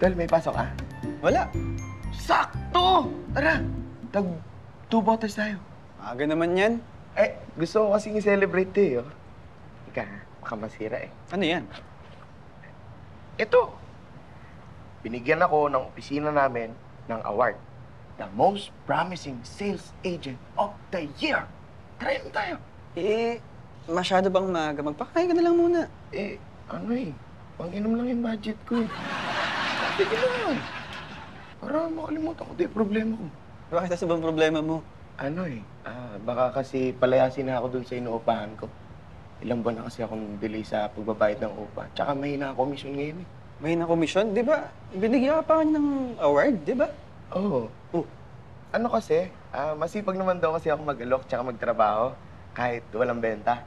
Tol, may pasok ka? Wala. Sakto! Tara, tag 2 bottles tayo. Aga naman yan. Eh, gusto ko kasing i-celebrate to eh, oh. Ika, baka masira eh. Ano yan? Ito, binigyan ako ng opisina namin ng award. The most promising sales agent of the year. Try mo tayo. Eh, masyado bang maaga? Magpakain ka na lang muna. Eh, ano eh, pang-inom lang yung budget ko eh. Sige lang. Para makalimutan ko, di problema ko. Bakit sa bang problema mo? Ano eh, baka kasi palayasin na ako dun sa inuupahan ko. Ilang buwan na kasi akong delay sa pagbabayad ng upa. Tsaka mahina ang komisyon ngayon eh. May na-komisyon, di ba? Binigyan ka pa ng award, di ba? Oo. Oh. Ano kasi, masipag naman daw kasi ako mag-alok tsaka magtrabaho kahit walang benta.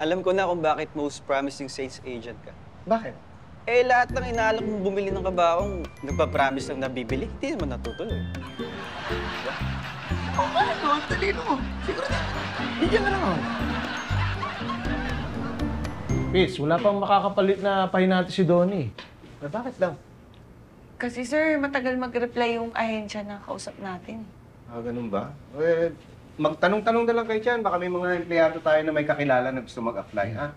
Alam ko na kung bakit most promising sales agent ka. Bakit? Eh, lahat ng inaalok mong bumili ng kabaong, nagpa-promise lang nabibili, hindi naman natutuloy. Oo nga, no? Ang talino mo. Siguro na. Bigyan ka lang ako. Fitz, wala pang makakapalit na pahinati si Donnie. Eh, bakit daw? Kasi sir, matagal mag-reply yung ahensya na kausap natin. Ganun ba? Eh, magtanong-tanong na lang kayo dyan. Baka may mga empleyado tayo na may kakilala na gusto mag-apply, ha?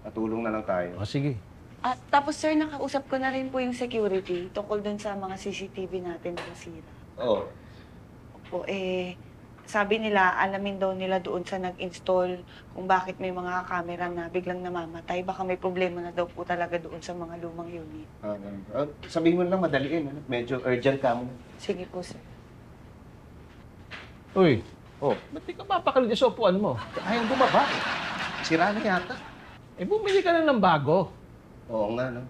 Patulong na lang tayo. O, sige. At tapos sir, nakausap ko na rin po yung security tungkol dun sa mga CCTV natin na nasira. Oo. Opo, sabi nila, alamin daw nila doon sa nag-install kung bakit may mga camera na biglang namamatay. Baka may problema na daw po talaga doon sa mga lumang unit. Ganun ba? Sabihin mo lang madaliin, ano? Medyo urgent ka mo. Sige po, sir. Uy, ba't di ka mapakalit sa upuan mo? Ayaw bumaba. Sira na yata. Eh, bumili ka na ng bago. Oo nga, no?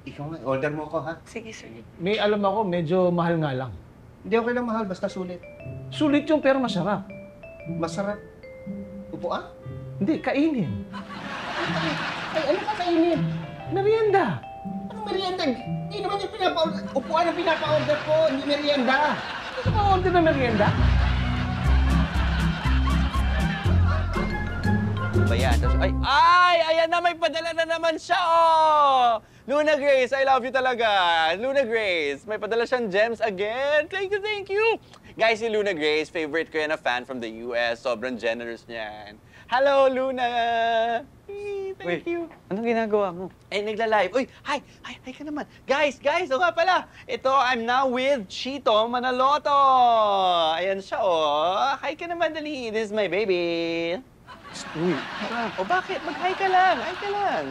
Ikaw nga, order mo ko, ha? Sige, sir. May alam ako, medyo mahal nga lang. Hindi okay lang mahal, basta sulit. Sulit yung pero masarap. Masarap. Upuan? Hindi, kainin. Ay, ano ka kainin? Merienda. Anong merienda? Hindi naman yung pinapa-order. Upuan ang pinapa-order ko, hindi merienda. Ano ka ma-order na merienda? Bayan. Ay! Ayan na, may padala na naman siya, oh! Luna Grace, I love you talaga. Luna Grace, may padala siyang gems again. Thank you, thank you. Guys, si Luna Grace, favorite ko yan na fan from the US. Sobrang generous niyan. Hello, Luna! Thank you. Anong ginagawa mo? Eh, nagla-live. Uy, hi ka naman. Guys, o nga pala. Ito, I'm now with Chito Manaloto. Ayan siya, oh. Hi ka naman, dali. This is my baby. Uy, o bakit? Mag-hi ka lang. Hi ka lang.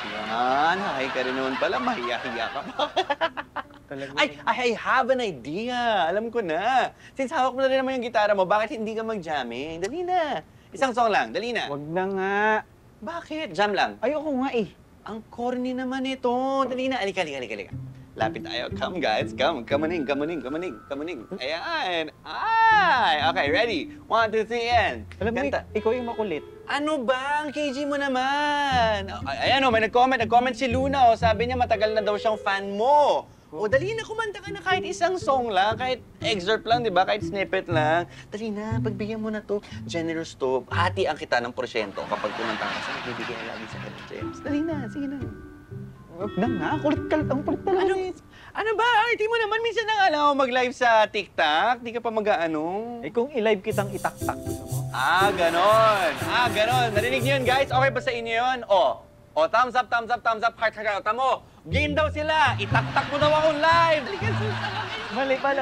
Yan, hi ka rin naman pala. Mahiya-hiya ka pa. I have an idea. Alam ko na. Since hawak mo na rin naman yung gitara mo, bakit hindi ka mag-jamming? Dali na. Isang song lang. Dali na. Wag na nga. Bakit? Jam lang. Ayoko nga eh. Ang corny naman ito. Dali na. Alika. Lapit tayo. Come, guys. Come on in. Ayan. Ay! Okay, ready? 1, 2, 3, and... Alam mo, Kanta. ikaw yung makulit. Ano ba? Ang KG mo naman. Ayan o, may nag-comment si Luna o. Sabi niya matagal na daw siyang fan mo. O, dali na, kumanta ka na kahit isang song lang, kahit excerpt lang, di ba? Kahit snippet lang. Dali na, pagbigyan mo na to. Generous to. Hatian kita ng porsyento kapag kumanta ka. Kasi nagbibigay na lagi sa akin ng gems. Dali na, sige na. Wag na nga. Ang kulit talaga. Ano ba? Arty mo naman. Minsan na nga lang ako mag-live sa TikTok. Di ka pa mag-ano. Eh kung i-live kitang itaktak, gusto mo? Ganon. Narinig niyo yun, guys? Okay ba sa inyo yun? Thumbs up, heart. Tamo, game daw sila. Itaktak mo daw akong live. Halika, Mali pala.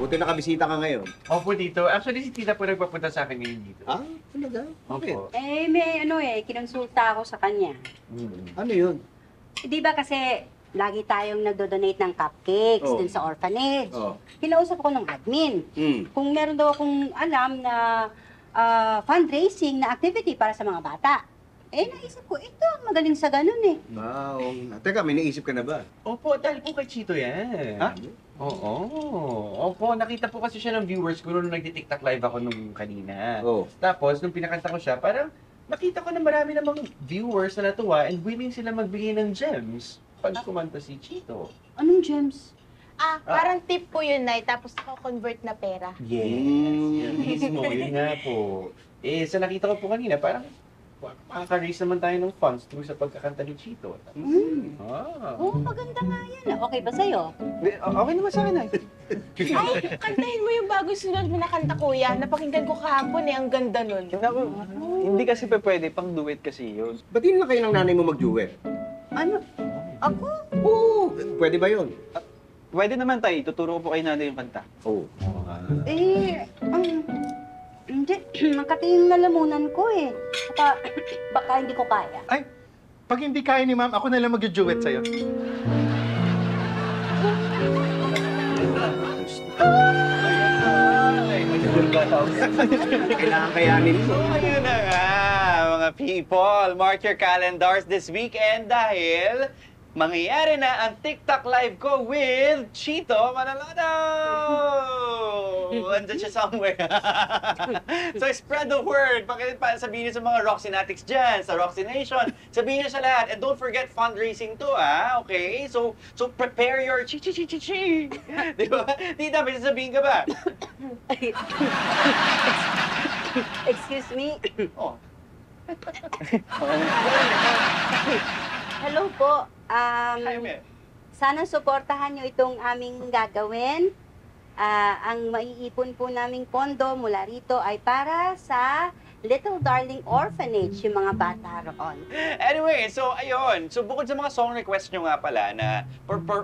Buti nakabisita ka ngayon. Opo, dito. Actually, si Tita po nagpapunta sa akin ngayon dito. Talaga? Bakit? May kinonsulta ako sa kanya. Ano yun? Di ba kasi lagi tayong nagdo-donate ng cupcakes dun sa orphanage. Kinausap ako ng admin. Kung meron daw akong alam na fundraising na activity para sa mga bata. Naisip ko, ito, magaling sa ganun eh. Wow. Teka, may naisip ka na ba? Opo, dahil po kay Chito yan. Ha? Oo. Opo, nakita po kasi siya ng viewers ko nung nagti-TikTok live ako nung kanina. Tapos, nung pinakanta ko siya, parang nakita ko na marami namang viewers na natuwa and willing sila magbigay ng gems pag kumanta si Chito. Anong gems? Parang tip po yun, Nay, tapos convert na pera. Yes. Yan mismo, yun nga po. Sa nakita ko po kanina, parang makaka-raise naman tayo ng funds through sa pagkakanta ni Chito. Oo, maganda nga yan. Okay ba sa'yo? Okay naman sa akin, Nay. Ay, kantahin mo yung bago sunod mo na kanta, kuya. Napakinggan ko kahapon eh, ang ganda nun. Naku, hindi kasi pwede, pang duet kasi yun. Ba't hindi na kayo ng nanay mo mag-duet? Ano? Ako? Oo, pwede ba yun? Pwede naman, Tay. Tuturo ko po kay nanay yung kanta. Oo. Hindi. Makati yung lalamunan ko eh. Baka hindi ko kaya. Ay, pag hindi kaya ni ma'am, ako na lang mag-duet sa'yo. Kailangan kayanin mo. So, ayun na nga, mga people. Mark your calendars this weekend dahil mangyayari na ang TikTok live ko with Chito Manaloto! Andyan siya somewhere. So, spread the word. Sabihin niyo sa mga Roxynatics dyan, sa Roxy Nation. Sabihin niyo sa lahat. And don't forget fundraising to, okay? So prepare your chi-chi-chi-chi-chi. Di ba? Tita, may sasabihin ka ba? Excuse me. Oh. Hello po. Jaime. Sana suportahan nyo itong aming gagawin. Ang maiipon po naming pondo mula rito ay para sa Little Darling Orphanage, yung mga bata roon. Anyway, so ayun. So bukod sa mga song request nyo nga pala na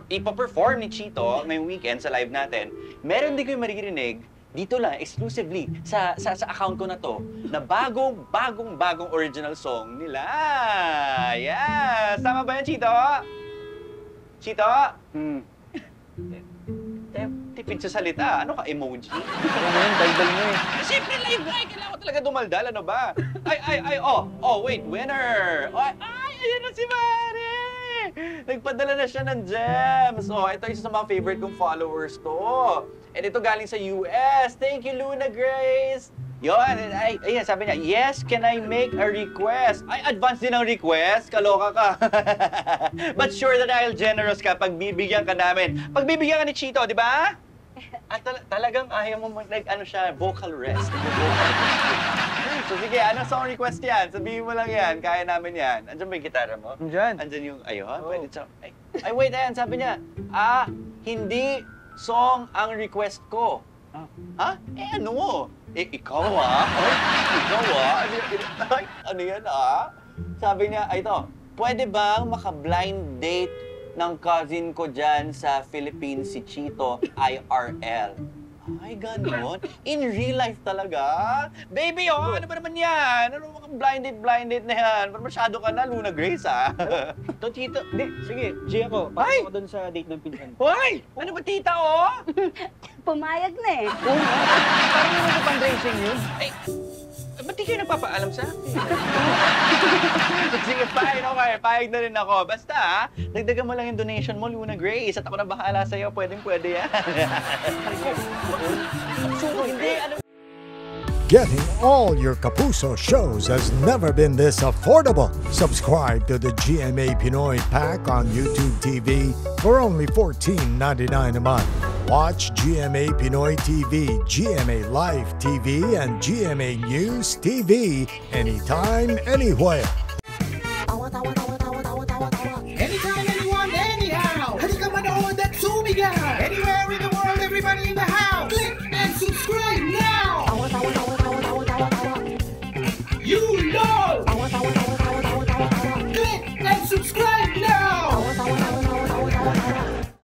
ipaperform ni Chito ngayong weekend sa live natin, meron din kayo maririnig dito lang, exclusively, sa account ko na to, na bagong original song nila. Yes! Tama ba yan, Chito? Chito? Tipid sa salita. Ano ka, emoji? Ano yun, daldal mo eh. Siyempre, live na. Kailangan ko talaga dumaldal. Ano ba? Wait, winner! Ayun na si Mare! Nagpadala na siya ng gems. Ito isa sa mga favorite kong followers to. And ito galing sa US. Thank you, Luna Grace. Yun, ayan, sabi niya, yes, can I make a request? Ay, advance din ang request? Kaloka ka. But sure that I'll generous ka pag bibigyan ka namin. Pag bibigyan ka ni Chito, di ba? At talagang ayaw mo, vocal rest. So sige, anong song request yan? Sabihin mo lang yan, kaya namin yan. Andiyan ba yung gitara mo? Andyan yung, pwede sa... Ay, wait, ayan, sabi niya, hindi song ang request ko. Ha? Ano? Ikaw ano yan Sabi niya, ito, pwede bang maka-blind date ng cousin ko dyan sa Philippines, si Chito, IRL? Ay, ganon? In real life talaga? Baby, ano ba naman yan? Ano blind date na yan? Parang masyado ka na, Luna Grace, Ito, Chito. Hindi, sige, G ako. Pasok ako dun sa date ng pinsan. Hoy! Ano ba, tita, Pumayag na eh. Parang naman sa fundraising yun. Ay, ba't di kayo nagpapaalam sa akin? Sige, fine, okay. Payag na rin ako. Basta, dagdagan mo lang yung donation mo, Luna Grace. At ako na bahala sa'yo. Pwedeng-pwede yan. Getting all your Kapuso shows has never been this affordable. Subscribe to the GMA Pinoy Pack on YouTube TV for only $14.99 a month. Watch GMA Pinoy TV, GMA Live TV, and GMA News TV anytime, anywhere. Anytime, anyone, anyhow. Halika manood at sumigaw. Anywhere in the world, everybody in the house. Click and subscribe now. You know. Click